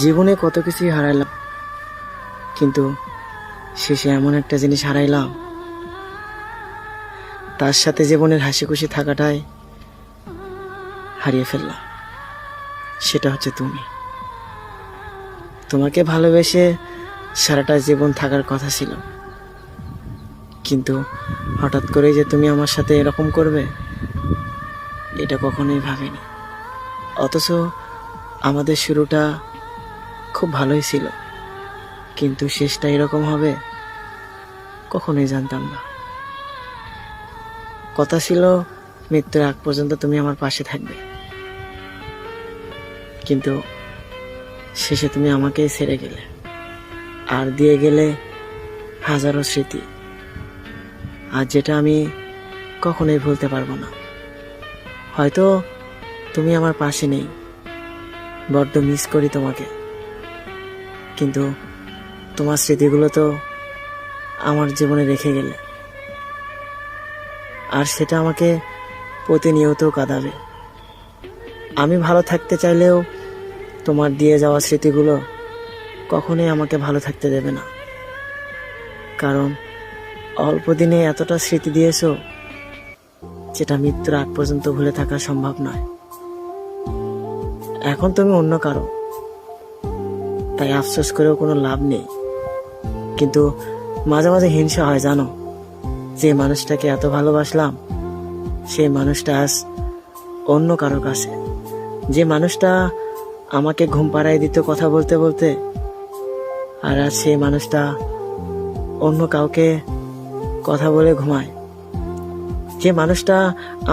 জীবনে কত কিছুই হারাইলাম, কিন্তু শেষে এমন একটা জিনিস হারাইলাম, তার সাথে জীবনের হাসি খুশি থাকাটাই হারিয়ে ফেললাম। সেটা হচ্ছে তুমি। তোমাকে ভালোবেসে সারাটা জীবন থাকার কথা ছিল, কিন্তু হঠাৎ করে যে তুমি আমার সাথে এরকম করবে এটা কখনোই ভাবিনি। অথচ আমাদের শুরুটা খুব ভালোই ছিল, কিন্তু শেষটা এরকম হবে কখনোই জানতাম না। কথা ছিল মৃত্যুর আগ পর্যন্ত তুমি আমার পাশে থাকবে, কিন্তু শেষে তুমি আমাকেই ছেড়ে গেলে, আর দিয়ে গেলে হাজারো স্মৃতি, আর যেটা আমি কখনোই ভুলতে পারবো না। হয়তো তুমি আমার পাশে নেই, বড্ড মিস করি তোমাকে, কিন্তু তোমার স্মৃতিগুলো তো আমার জীবনে রেখে গেলে, আর সেটা আমাকে প্রতিনিয়ত কাঁদাবে। আমি ভালো থাকতে চাইলেও তোমার দিয়ে যাওয়া স্মৃতিগুলো কখনোই আমাকে ভালো থাকতে দেবে না, কারণ অল্প দিনে এতটা স্মৃতি দিয়েছো যেটা মৃত্যুর আগ পর্যন্ত ভুলে থাকা সম্ভব নয়। এখন তুমি অন্য কারো, তাই আফসোস করেও কোনো লাভ নেই। কিন্তু মাঝে মাঝে হিংসা হয় জানো, যে মানুষটাকে এত ভালোবাসলাম সেই মানুষটা আজ অন্য কারোর কাছে। যে মানুষটা আমাকে ঘুম পাড়ায় দিত কথা বলতে বলতে, আর আজ সেই মানুষটা অন্য কাউকে কথা বলে ঘুমায়। যে মানুষটা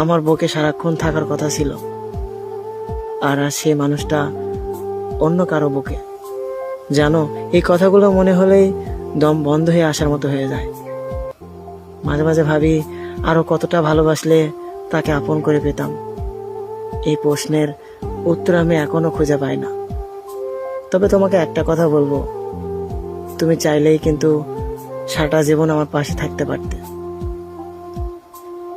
আমার বুকে সারাক্ষণ থাকার কথা ছিল, আর আজ সেই মানুষটা অন্য কারো বুকে। জানো, এই কথাগুলো মনে হলেই দম বন্ধ হয়ে আসার মতো হয়ে যায়। মাঝে মাঝে ভাবি আরো কতটা ভালোবাসলে তাকে আপন করে পেতাম। এই প্রশ্নের উত্তর আমি এখনো খুঁজে পাই না। তবে তোমাকে একটা কথা বলবো, তুমি চাইলেই কিন্তু সারাটা জীবন আমার পাশে থাকতে পারতে,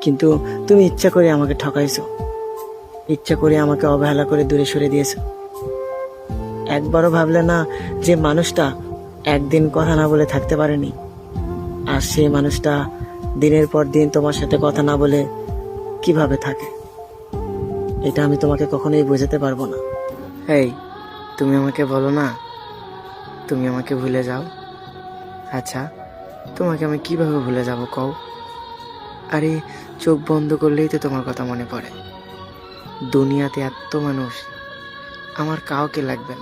কিন্তু তুমি ইচ্ছা করে আমাকে ঠকাইছো, ইচ্ছা করে আমাকে অবহেলা করে দূরে সরে দিয়েছো। একবারও ভাবলে না যে মানুষটা একদিন কথা না বলে থাকতে পারেনি, আর সেই মানুষটা দিনের পর দিন তোমার সাথে কথা না বলে কিভাবে থাকে? এটা আমি তোমাকে কখনোই বোঝাতে পারবো না। এই, তুমি আমাকে বলো না তুমি আমাকে ভুলে যাও। আচ্ছা, তোমাকে আমি কিভাবে ভুলে যাব কও? আরে, চোখ বন্ধ করলেই তো তোমার কথা মনে পড়ে। দুনিয়াতে এত মানুষ, আমার কাউকে লাগবে না।